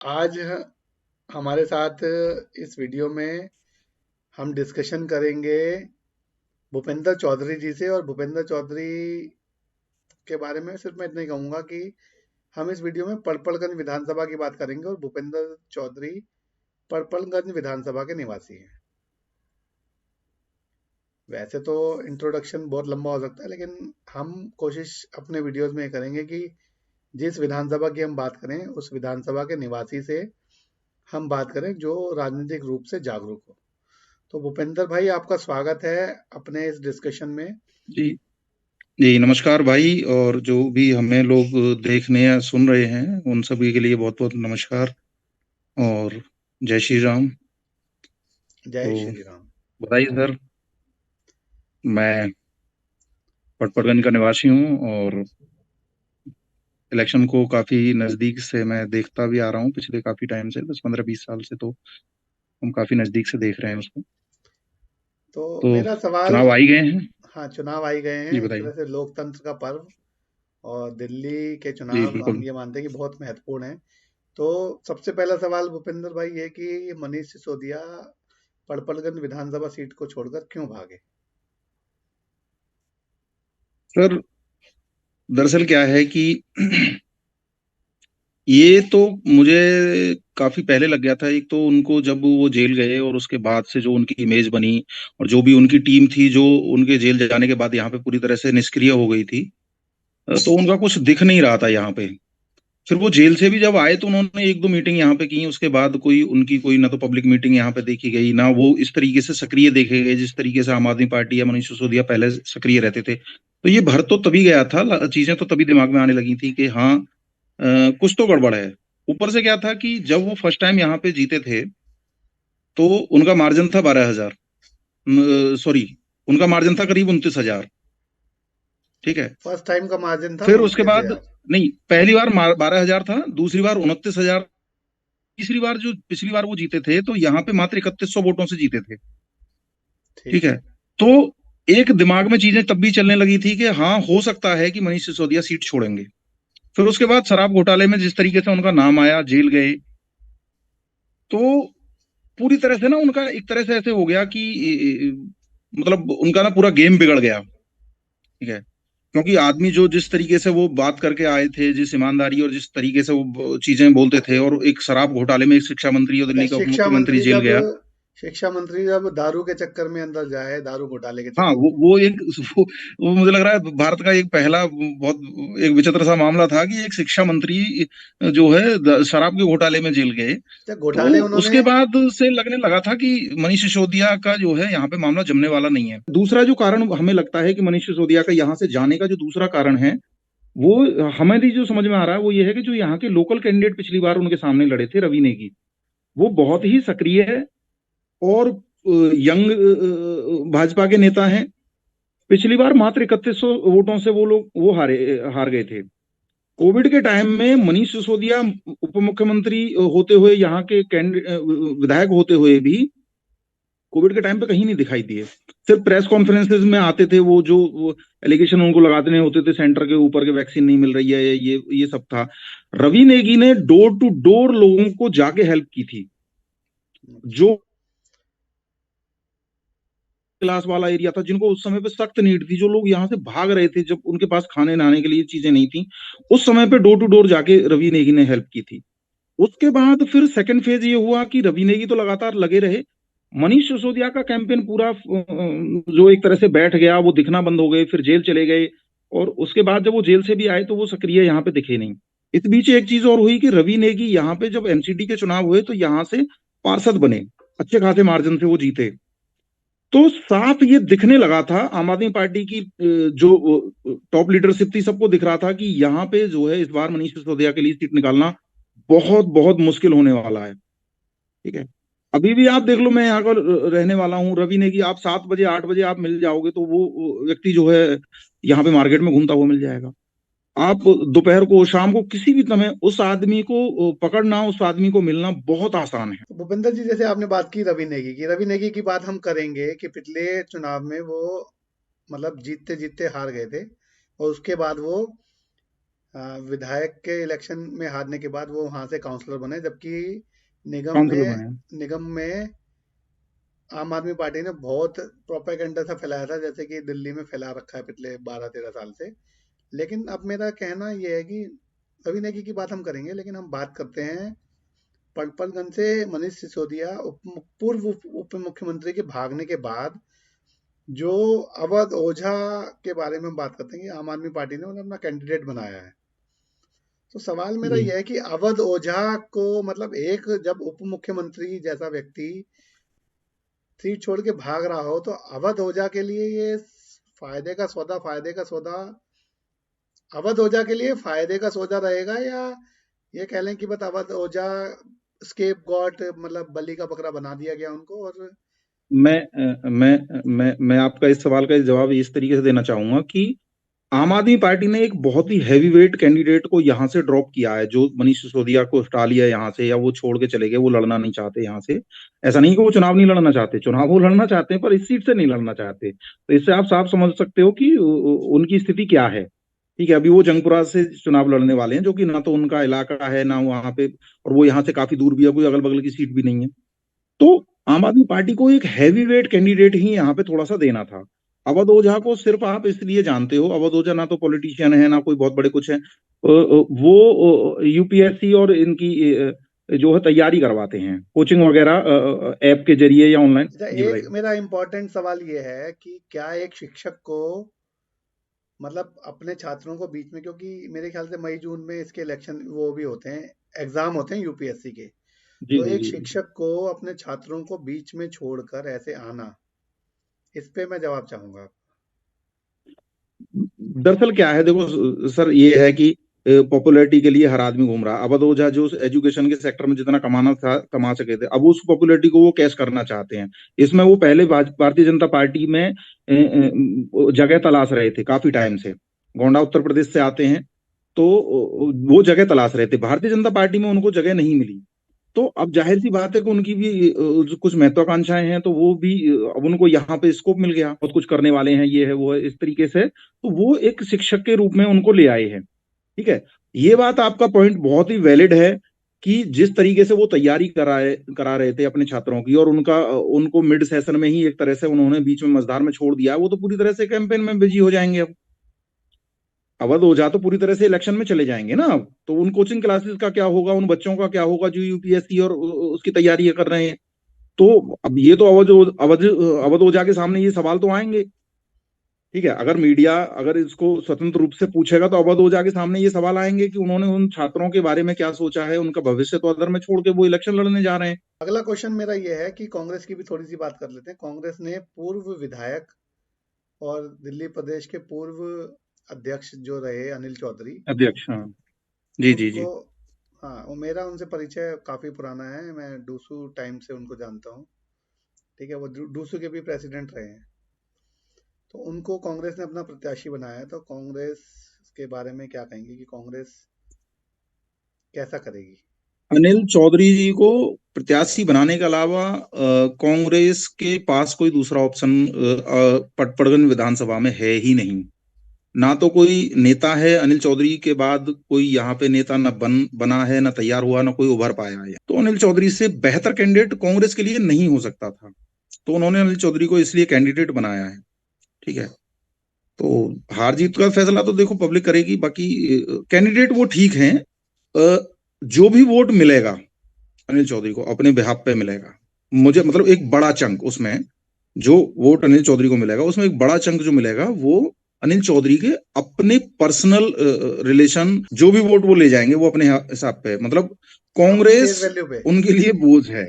आज हमारे साथ इस वीडियो में हम डिस्कशन करेंगे भूपेंद्र चौधरी जी से। और भूपेंद्र चौधरी के बारे में सिर्फ मैं इतना ही कहूँगा कि हम इस वीडियो में पड़पड़गंज विधानसभा की बात करेंगे और भूपेंद्र चौधरी पड़पड़गंज विधानसभा के निवासी हैं। वैसे तो इंट्रोडक्शन बहुत लंबा हो सकता है, लेकिन हम कोशिश अपने वीडियोस में ये करेंगे कि जिस विधानसभा की हम बात करें उस विधानसभा के निवासी से हम बात करें जो राजनीतिक रूप से जागरूक हो। तो भूपेंद्र भाई, आपका स्वागत है अपने इस डिस्कशन में। जी जी, नमस्कार भाई। और जो भी हमें लोग देखने या सुन रहे हैं उन सभी के लिए बहुत बहुत नमस्कार और जय श्री राम। जय तो श्री राम। बताइए सर। मैं पटपरगंज का निवासी हूँ और इलेक्शन को काफी नजदीक से मैं देखता भी आ रहा हूँ पिछले काफी टाइम से, 10 15 20 साल से। तो हम काफी नजदीक से देख रहे हैं उसको। तो तो मेरा सवाल, चुनाव आ ही गए हैं। हाँ, चुनाव आ ही गए जी हैं, एक बताइए। तरह से लोकतंत्र का पर्व। और दिल्ली के जी चुनाव हम बिल्कुल। ये मानते हैं कि बहुत महत्वपूर्ण है। तो सबसे पहला सवाल भूपेंद्र भाई ये कि मनीष सिसोदिया पड़पड़गंज विधानसभा सीट को छोड़कर क्यों भागे? सर, दरअसल क्या है कि ये तो मुझे काफी पहले लग गया था। एक तो उनको जब वो जेल गए और उसके बाद से जो उनकी इमेज बनी और जो भी उनकी टीम थी जो उनके जेल जाने के बाद यहाँ पे पूरी तरह से निष्क्रिय हो गई थी। तो उनका कुछ दिख नहीं रहा था यहाँ पे। फिर वो जेल से भी जब आए तो उन्होंने एक दो मीटिंग यहाँ पे की। उसके बाद कोई उनकी कोई ना तो पब्लिक मीटिंग यहाँ पे देखी गई, ना वो इस तरीके से सक्रिय देखे गए जिस तरीके से आम आदमी पार्टी या मनीष सिसोदिया पहले सक्रिय रहते थे। तो ये भर तो तभी गया था, चीजें तो तभी दिमाग में आने लगी थी कि हाँ, कुछ तो गड़बड़ है। ऊपर से क्या था कि जब वो फर्स्ट टाइम यहाँ पे जीते थे तो उनका मार्जिन था 12,000। सॉरी, उनका मार्जिन था करीब 29,000। ठीक है। फर्स्ट टाइम का मार्जिन था फिर उसके उनतीस बाद, हजार नहीं, पहली बार 12,000 था, दूसरी बार 29,000, तीसरी बार जो पिछली बार वो जीते थे तो यहाँ पे मात्र 3100 वोटों से जीते थे। ठीक ठीक है। है। तो एक दिमाग में चीजें तब भी चलने लगी थी कि हाँ, हो सकता है कि मनीष सिसोदिया सीट छोड़ेंगे। फिर उसके बाद शराब घोटाले में जिस तरीके से उनका नाम आया, जेल गए, तो पूरी तरह से ना उनका एक तरह से ऐसे हो गया कि मतलब उनका ना पूरा गेम बिगड़ गया। ठीक है। क्योंकि आदमी जो जिस तरीके से वो बात करके आए थे, जिस ईमानदारी और जिस तरीके से वो चीजें बोलते थे, और एक शराब घोटाले में एक शिक्षा मंत्री और अच्छा, दिल्ली का उप मुख्यमंत्री जेल गया। शिक्षा मंत्री जब दारू के चक्कर में अंदर जाए, दारू घोटाले के हाँ, चक्कर में। वो मुझे लग रहा है भारत का एक पहला बहुत एक विचित्र सा मामला था कि एक शिक्षा मंत्री जो है शराब के घोटाले में जेल गए। अच्छा, तो घोटाले उन्होंने। उसके बाद से लगने लगा था कि मनीष सिसोदिया का जो है यहाँ पे मामला जमने वाला नहीं है। दूसरा जो कारण हमें लगता है कि मनीष सिसोदिया का यहाँ से जाने का जो दूसरा कारण है, वो हमें भी जो समझ में आ रहा है वो ये है कि जो यहाँ के लोकल कैंडिडेट पिछली बार उनके सामने लड़े थे, रवि नेगी, वो बहुत ही सक्रिय है और यंग भाजपा के नेता हैं। पिछली बार मात्र 3100 वोटों से वो लोग वो हार गए थे। कोविड के टाइम में मनीष सिसोदिया उप मुख्यमंत्री होते हुए, यहाँ के विधायक होते हुए भी कोविड के टाइम पे कहीं नहीं दिखाई दिए। सिर्फ प्रेस कॉन्फ्रेंसेस में आते थे। वो जो एलिगेशन उनको लगाते नहीं होते थे सेंटर के ऊपर के वैक्सीन नहीं मिल रही है, ये सब था। रवि नेगी ने डोर टू डोर लोगों को जाके हेल्प की थी। अच्छा। जो क्लास वाला एरिया था, जिनको उस समय पे सख्त नीड थी, जो लोग यहाँ से भाग रहे थे जब उनके पास खाने नहाने के लिए चीजें नहीं थी, उस समय पे डोर टू डोर जाके रवि नेगी ने हेल्प की थी। उसके बाद फिर सेकंड फेज ये हुआ कि रवि नेगी तो लगातार लगे रहे। मनीष सिसोदिया का कैंपेन पूरा जो एक तरह से बैठ गया, वो दिखना बंद हो गए, फिर जेल चले गए। और उसके बाद जब वो जेल से भी आए तो वो सक्रिय यहाँ पे दिखे नहीं। इस बीच एक चीज और हुई कि रवि नेगी यहाँ पे जब एमसीडी के चुनाव हुए तो यहाँ से पार्षद बने, अच्छे खासे मार्जिन से वो जीते। तो साफ ये दिखने लगा था आम आदमी पार्टी की जो टॉप लीडरशिप थी, सबको दिख रहा था कि यहाँ पे जो है इस बार मनीष सिसोदिया के लिए सीट निकालना बहुत बहुत मुश्किल होने वाला है। ठीक है। अभी भी आप देख लो, मैं यहाँ का रहने वाला हूँ। रवि ने कि आप 7 बजे 8 बजे आप मिल जाओगे तो वो व्यक्ति जो है यहाँ पे मार्केट में घूमता हुआ मिल जाएगा। आप दोपहर को, शाम को, किसी भी समय उस आदमी को पकड़ना, उस आदमी को मिलना बहुत आसान है। तो भूपेंद्र जी, जैसे आपने बात की रवि नेगी की बात हम करेंगे कि पिछले चुनाव में वो मतलब जीतते जीतते हार गए थे। और उसके बाद वो विधायक के इलेक्शन में हारने के बाद वो वहां से काउंसलर बने, जबकि निगम काउंसिलर में बने हैं। निगम में आम आदमी पार्टी ने बहुत प्रोपेगेंडा सा फैलाया था, जैसे कि दिल्ली में फैला रखा है पिछले 12-13 साल से। लेकिन अब मेरा कहना यह है कि रवि नेगी की बात हम करेंगे, लेकिन हम बात करते हैं पलपलगंज से मनीष सिसोदिया पूर्व उप मुख्यमंत्री के भागने के बाद जो अवध ओझा के बारे में हम बात करते हैं कि आम आदमी पार्टी ने उन्हें अपना कैंडिडेट बनाया है। तो सवाल मेरा जी। यह है कि अवध ओझा को, मतलब एक जब उप मुख्यमंत्री जैसा व्यक्ति सीट छोड़ के भाग रहा हो, तो अवध ओझा के लिए ये फायदे का सौदा अवध ओझा के लिए फायदे का सौदा रहेगा, या ये कह लें कि बस अवध ओझा स्केप गॉट, मतलब बलि का बकरा बना दिया गया उनको। और मैं आपका इस सवाल का जवाब इस तरीके से देना चाहूंगा कि आम आदमी पार्टी ने एक बहुत ही हैवी वेट कैंडिडेट को यहाँ से ड्रॉप किया है, जो मनीष सिसोदिया को हटा लिया यहाँ से, या वो छोड़ के चले गए, वो लड़ना नहीं चाहते यहाँ से। ऐसा नहीं कि वो चुनाव नहीं लड़ना चाहते, चुनाव वो लड़ना चाहते हैं, पर इस सीट से नहीं लड़ना चाहते। तो इससे आप साफ समझ सकते हो कि उनकी स्थिति क्या है। ठीक है, अभी वो जंगपुरा से चुनाव लड़ने वाले हैं, जो कि ना तो उनका इलाका है ना वहां पे, और वो यहाँ से काफी दूर भी है, कोई अगल बगल की सीट भी नहीं है। तो आम आदमी पार्टी को एक हैवी वेट कैंडिडेट ही यहाँ पे थोड़ा सा देना था। अवध ओझा को सिर्फ आप इसलिए जानते हो, अवध ओझा ना तो पॉलिटिशियन है ना कोई बहुत बड़े कुछ है, वो यूपीएससी और इनकी जो है तैयारी करवाते हैं, कोचिंग वगैरह ऐप के जरिए या ऑनलाइन। अच्छा, जी एक बताइए। मेरा इम्पोर्टेंट सवाल ये है कि क्या एक शिक्षक को, मतलब अपने छात्रों को बीच में, क्योंकि मेरे ख्याल से मई जून में इसके इलेक्शन वो भी होते हैं, एग्जाम होते हैं यूपीएससी के, जी तो जी एक जी जी। शिक्षक को अपने छात्रों को बीच में छोड़कर ऐसे आना, इस पे मैं जवाब चाहूंगा। दरअसल क्या है, देखो सर, ये है कि पॉपुलैरिटी के लिए हर आदमी घूम रहा। अवध ओझा जो एजुकेशन के सेक्टर में जितना कमाना था कमा सके थे, अब उस पॉपुलैरिटी को वो कैश करना चाहते हैं। इसमें वो पहले भारतीय जनता पार्टी में जगह तलाश रहे थे काफी टाइम से। गोंडा उत्तर प्रदेश से आते हैं, तो वो जगह तलाश रहे थे, भारतीय जनता पार्टी में उनको जगह नहीं मिली। तो अब जाहिर सी बात है कि उनकी भी कुछ महत्वाकांक्षाएं हैं, तो वो भी अब उनको यहाँ पे स्कोप मिल गया, बहुत कुछ करने वाले हैं, ये है वो है, इस तरीके से, तो वो एक शिक्षक के रूप में उनको ले आए हैं। ठीक है, ये बात आपका पॉइंट बहुत ही वैलिड है कि जिस तरीके से वो तैयारी करा रहे थे अपने छात्रों की, और उनको मिड सेशन में ही एक तरह से उन्होंने बीच में मझधार में छोड़ दिया, वो तो पूरी तरह से कैंपेन में बिजी हो जाएंगे अब। अवध ओझा तो पूरी तरह से इलेक्शन में चले जाएंगे ना अब, तो उन कोचिंग क्लासेस का क्या होगा, उन बच्चों का क्या होगा जो यूपीएससी और उसकी तैयारी कर रहे हैं। तो अब ये तो अवध अवध ओझा के सामने ये सवाल तो आएंगे। ठीक है, अगर मीडिया अगर इसको स्वतंत्र रूप से पूछेगा, तो अवध ओझा के सामने ये सवाल आएंगे कि उन्होंने उन छात्रों के बारे में क्या सोचा है, उनका भविष्य तो अदर में छोड़ के वो इलेक्शन लड़ने जा रहे हैं। अगला क्वेश्चन मेरा ये है कि कांग्रेस की भी थोड़ी सी बात कर लेते हैं। कांग्रेस ने पूर्व विधायक और दिल्ली प्रदेश के पूर्व अध्यक्ष जो रहे अनिल चौधरी, अध्यक्ष, हाँ। जी जी उनको, जी। हाँ, वो मेरा उनसे परिचय काफी पुराना है, मैं डूसू टाइम से उनको जानता हूँ। ठीक है, वो डूसू के भी प्रेसिडेंट रहे हैं। तो उनको कांग्रेस ने अपना प्रत्याशी बनाया है, तो कांग्रेस के बारे में क्या कहेंगे कि कांग्रेस कैसा करेगी? अनिल चौधरी जी को प्रत्याशी बनाने के अलावा कांग्रेस के पास कोई दूसरा ऑप्शन पटपड़गन विधानसभा में है ही नहीं। ना तो कोई नेता है अनिल चौधरी के बाद, कोई यहाँ पे नेता न बना है, न तैयार हुआ, न कोई उभर पाया है। तो अनिल चौधरी से बेहतर कैंडिडेट कांग्रेस के लिए नहीं हो सकता था, तो उन्होंने अनिल चौधरी को इसलिए कैंडिडेट बनाया है। ठीक है, तो हार जीत का फैसला तो देखो पब्लिक करेगी, बाकी कैंडिडेट वो ठीक हैं। जो भी वोट मिलेगा अनिल चौधरी को अपने बिहाफ पे मिलेगा, मुझे मतलब एक बड़ा चंक उसमें, जो वोट अनिल चौधरी को मिलेगा उसमें एक बड़ा चंक जो मिलेगा वो अनिल चौधरी के अपने पर्सनल रिलेशन, जो भी वोट वो ले जाएंगे वो अपने हिसाब पे, मतलब अपनी कांग्रेस फेस वैल्यू पे। उनके लिए बोझ है।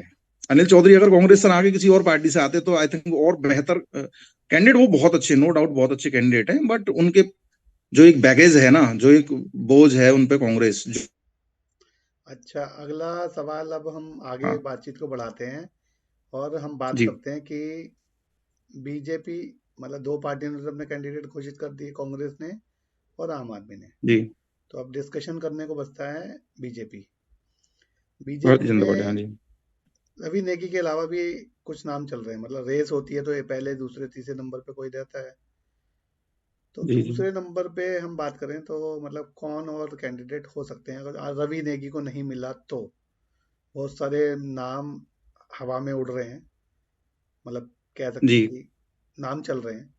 अनिल चौधरी अगर कांग्रेस से ना आके किसी और पार्टी से आते, तो आई थिंक और बेहतर कैंडिडेट, वो बहुत अच्छे, नो डाउट बहुत अच्छे कैंडिडेट हैं, बट उनके जो एक बैगेज है ना, जो एक बोझ है उन पे कांग्रेस अच्छा, अगला सवाल, अब हम आगे हाँ। बातचीत को बढ़ाते हैं और हम बात जी करते हैं कि बीजेपी, मतलब दो पार्टियों ने तो अपने कैंडिडेट घोषित कर दिए, कांग्रेस ने और आम आदमी ने। जी। तो अब डिस्कशन करने को बचता है बीजेपी। भारतीय बीजेपी जनता पार्टी, हाँ में जी। रवि नेगी के अलावा भी कुछ नाम चल रहे हैं, मतलब रेस होती है तो ये पहले दूसरे तीसरे नंबर पे कोई रहता है। तो जी जी दूसरे नंबर पे हम बात करें तो मतलब कौन और कैंडिडेट हो सकते हैं अगर रवि नेगी को नहीं मिला तो। बहुत सारे नाम हवा में उड़ रहे हैं, मतलब कह सकते जी हैं कि नाम चल रहे हैं।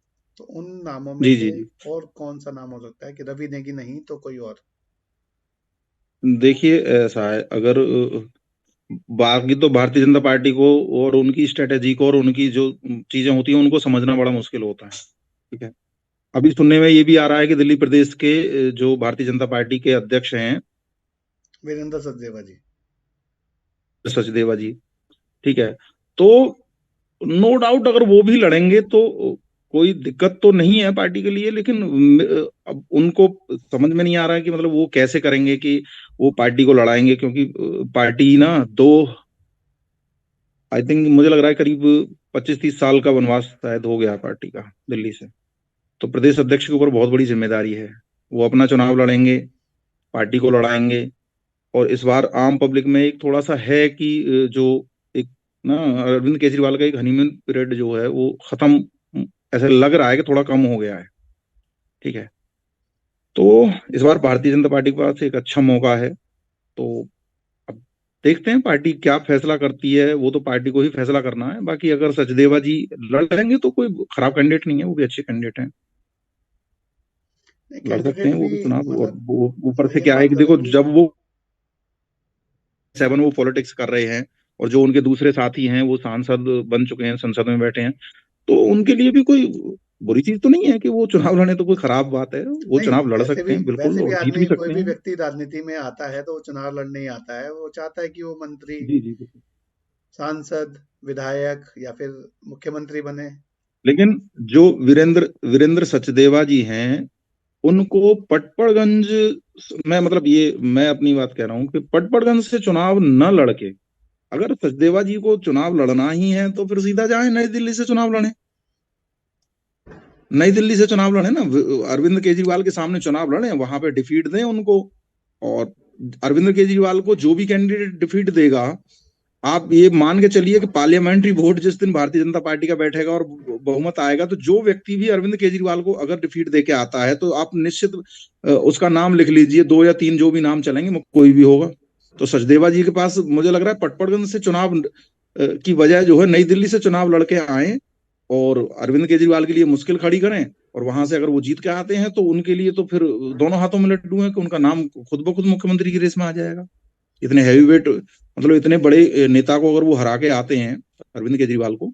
तो उन नामों में जी से जी जी। और कौन सा नाम हो सकता है कि रवि नेगी नहीं तो कोई और। देखिए ऐसा है, अगर बाकी तो भारतीय जनता पार्टी को और उनकी स्ट्रेटेजी को और उनकी जो चीजें होती हैं उनको समझना बड़ा मुश्किल होता है। ठीक है। अभी सुनने में ये भी आ रहा है कि दिल्ली प्रदेश के जो भारतीय जनता पार्टी के अध्यक्ष हैं, वीरेंद्र सचदेवा जी। सचदेवा जी, ठीक है, तो नो डाउट अगर वो भी लड़ेंगे तो कोई दिक्कत तो नहीं है पार्टी के लिए, लेकिन अब उनको समझ में नहीं आ रहा है कि मतलब वो कैसे करेंगे कि वो पार्टी को लड़ाएंगे, क्योंकि पार्टी ना दो, आई थिंक मुझे लग रहा है करीब 25-30 साल का वनवास शायद हो गया है पार्टी का दिल्ली से। तो प्रदेश अध्यक्ष के ऊपर बहुत बड़ी जिम्मेदारी है। वो अपना चुनाव लड़ेंगे, पार्टी को लड़ाएंगे, और इस बार आम पब्लिक में एक थोड़ा सा है कि जो एक ना अरविंद केजरीवाल का एक हनीमून पीरियड जो है वो खत्म, ऐसे लग रहा है कि थोड़ा कम हो गया है। ठीक है। तो इस बार भारतीय जनता पार्टी के पास एक अच्छा मौका है। तो अब देखते हैं पार्टी क्या फैसला करती है, वो तो पार्टी को ही फैसला करना है। बाकी अगर सचदेवा जी लड़ेंगे तो कोई खराब कैंडिडेट नहीं है, वो भी अच्छे कैंडिडेट हैं, लड़ सकते हैं कैंडिडेट वो भी भी चुनाव। और मतलब ऊपर से वही हम क्या है बात कि कर रहे देखो, हैं कि जब वो 7 वो पॉलिटिक्स कर रहे हैं और जो उनके दूसरे साथी हैं वो सांसद बन चुके हैं, संसद में बैठे हैं, तो उनके लिए भी कोई बुरी चीज तो नहीं है कि वो चुनाव लड़े, तो कोई खराब बात है, वो नहीं, चुनाव लड़ सकते हैं बिल्कुल वैसे भी और जीत आदमी भी कोई सकते भी हैं। व्यक्ति राजनीति में आता है तो वो चुनाव लड़ने ही आता है। वो चाहता है कि वो मंत्री, जी जी बिल्कुल। सांसद, विधायक या फिर मुख्यमंत्री बने। लेकिन जो वीरेंद्र वीरेंद्र सचदेवा जी हैं, उनको पटपड़गंज, मैं मतलब ये मैं अपनी बात कह रहा हूँ कि पटपड़गंज से चुनाव न लड़के, अगर सचदेवा जी को चुनाव लड़ना ही है तो फिर सीधा जाए नई दिल्ली से चुनाव लड़े, नई दिल्ली से चुनाव लड़े ना, अरविंद केजरीवाल के सामने चुनाव लड़े, वहां पे डिफीट दें उनको। और अरविंद केजरीवाल को जो भी कैंडिडेट डिफीट देगा, आप ये मान के चलिए कि पार्लियामेंट्री वोट जिस दिन भारतीय जनता पार्टी का बैठेगा और बहुमत आएगा, तो जो व्यक्ति भी अरविंद केजरीवाल को अगर डिफीट दे के आता है तो आप निश्चित उसका नाम लिख लीजिए, 2 या 3 जो भी नाम चलेंगे कोई भी होगा। तो सचदेवा जी के पास मुझे लग रहा है पटपड़गंज से चुनाव की बजाय जो है नई दिल्ली से चुनाव लड़के आए और अरविंद केजरीवाल के लिए मुश्किल खड़ी करें, और वहां से अगर वो जीत के आते हैं तो उनके लिए तो फिर दोनों हाथों में लड्डू है कि उनका नाम खुद ब खुद मुख्यमंत्री की रेस में आ जाएगा। इतने हैवी वेट, मतलब इतने बड़े नेता को अगर वो हरा के आते हैं, अरविंद केजरीवाल को,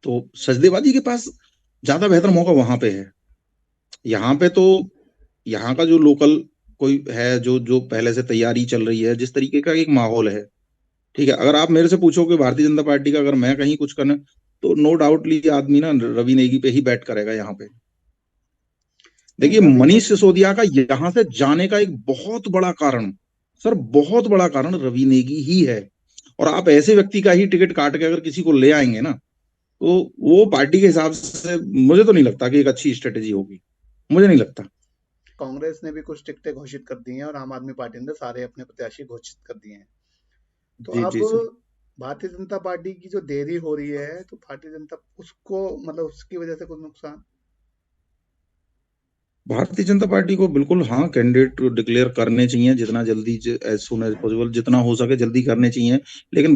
तो सचदेवा जी के पास ज्यादा बेहतर मौका वहां पे है। यहाँ पे तो यहाँ का जो लोकल कोई है, जो जो पहले से तैयारी चल रही है, जिस तरीके का एक माहौल है, ठीक है, अगर आप मेरे से पूछो कि भारतीय जनता पार्टी का अगर मैं कहीं कुछ करना, तो नो डाउटली आदमी ना रवि नेगी पे ही बैट करेगा यहाँ पे। नहीं, देखिए रवि मनीष नेगी। सिसोदिया का यहाँ से जाने का एक बहुत बड़ा कारण, सर बहुत बड़ा कारण रवि नेगी ही है। और आप ऐसे व्यक्ति का ही टिकट काट के अगर किसी को ले आएंगे ना, तो वो पार्टी के हिसाब से मुझे तो नहीं लगता कि एक अच्छी स्ट्रेटेजी होगी, मुझे नहीं लगता। कांग्रेस ने भी कुछ टिकटें घोषित कर दी हैं और आम आदमी पार्टी ने सारे अपने प्रत्याशी घोषित कर दिए हैं। तो जी अब जी सर। भारतीय जनता पार्टी की जो देरी हो रही है, तो भारतीय जनता उसको मतलब उसकी वजह से कुछ नुकसान। भारतीय जनता पार्टी को बिल्कुल हाँ कैंडिडेट डिक्लेयर करने चाहिए, जितना जल्दी, एज सुन एज पॉसिबल, जितना हो सके जल्दी करने चाहिए। लेकिन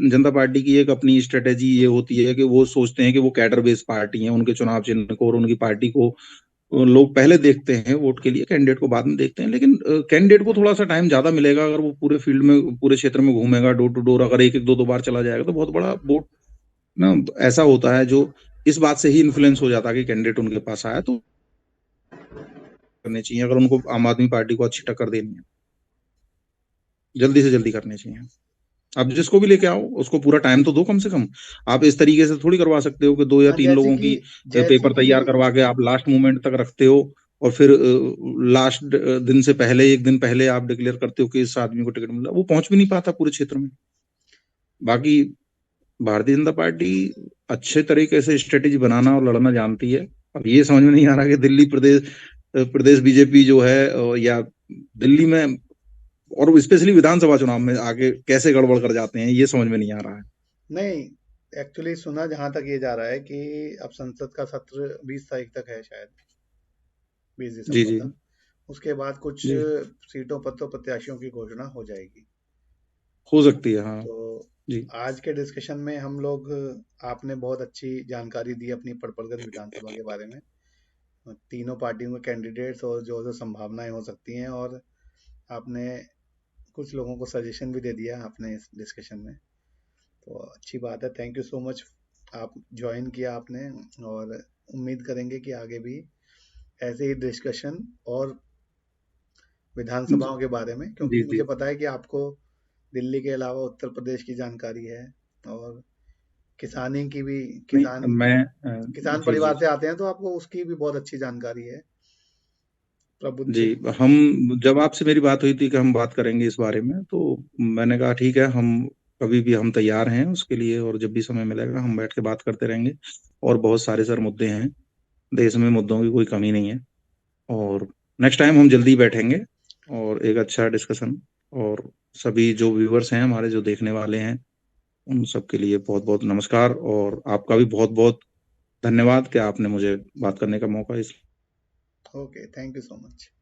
जनता पार्टी की एक अपनी स्ट्रेटेजी ये होती है कि वो सोचते हैं कि वो कैडर बेस्ड पार्टी है, उनके चुनाव चिन्ह को और उनकी पार्टी को लोग पहले देखते हैं वोट के लिए, कैंडिडेट को बाद में देखते हैं। लेकिन कैंडिडेट को थोड़ा सा टाइम ज्यादा मिलेगा, अगर वो पूरे फील्ड में पूरे क्षेत्र में घूमेगा, डोर टू डोर अगर एक एक दो दो बार चला जाएगा, तो बहुत बड़ा वोट ना ऐसा होता है जो इस बात से ही इन्फ्लुएंस हो जाता है कि कैंडिडेट उनके पास आया तो करने चाहिए, अगर उनको आम आदमी पार्टी को अच्छी टक्कर देनी है, जल्दी से जल्दी करने चाहिए। अब जिसको भी लेके आओ उसको पूरा टाइम तो दो कम से कम। आप इस तरीके से थोड़ी करवा सकते हो कि दो या हाँ, तीन लोगों की जैसे पेपर कि तैयार करवा के आप लास्ट मोमेंट तक रखते हो, और फिर लास्ट दिन से पहले, एक दिन पहले आप डिक्लेयर करते हो कि इस आदमी को टिकट मिला, वो पहुंच भी नहीं पाता पूरे क्षेत्र में। बाकी भारतीय जनता पार्टी अच्छे तरीके से स्ट्रेटेजी बनाना और लड़ना जानती है। अब ये समझ में नहीं आ रहा कि दिल्ली प्रदेश बीजेपी जो है या दिल्ली में और स्पेशली विधानसभा चुनाव में आगे कैसे गड़बड़ कर जाते हैं, ये समझ में नहीं आ रहा है। नहीं, एक्चुअली सुना जहां तक ये जा रहा है कि अब संसद का सत्र 20 तारीख तक है शायद। 20 जी दिसंबर जी तक। उसके बाद कुछ जी, सीटों पर तो प्रत्याशियों की घोषणा हो जाएगी। हो सकती है, हाँ। तो जी आज के डिस्कशन में हम लोग, आपने बहुत अच्छी जानकारी दी अपनी पड़पड़गंज विधानसभा के बारे में, तीनों पार्टियों के कैंडिडेट्स और जो जो संभावनाएं हो सकती हैं, और आपने कुछ लोगों को सजेशन भी दे दिया आपने इस डिस्कशन में। तो अच्छी बात है, थैंक यू सो मच। आप ज्वाइन किया आपने, और उम्मीद करेंगे कि आगे भी ऐसे ही डिस्कशन और जी विधानसभाओं के बारे में, क्योंकि जी मुझे जी। पता है कि आपको दिल्ली के अलावा उत्तर प्रदेश की जानकारी है, और किसानी की भी, नहीं, किसान मैं किसान जी परिवार जी से आते हैं, तो आपको उसकी भी बहुत अच्छी जानकारी है। जी। प्रबुद्ध। हम जब आपसे मेरी बात हुई थी कि हम बात करेंगे इस बारे में, तो मैंने कहा ठीक है, हम कभी भी हम तैयार हैं उसके लिए, और जब भी समय मिलेगा हम बैठ के बात करते रहेंगे। और बहुत सारे सर मुद्दे हैं, देश में मुद्दों की कोई कमी नहीं है। और नेक्स्ट टाइम हम जल्दी बैठेंगे और एक अच्छा डिस्कशन। और सभी जो व्यूअर्स हैं हमारे, जो देखने वाले हैं, उन सबके लिए बहुत बहुत नमस्कार, और आपका भी बहुत बहुत धन्यवाद कि आपने मुझे बात करने का मौका इस okay, thank you so much.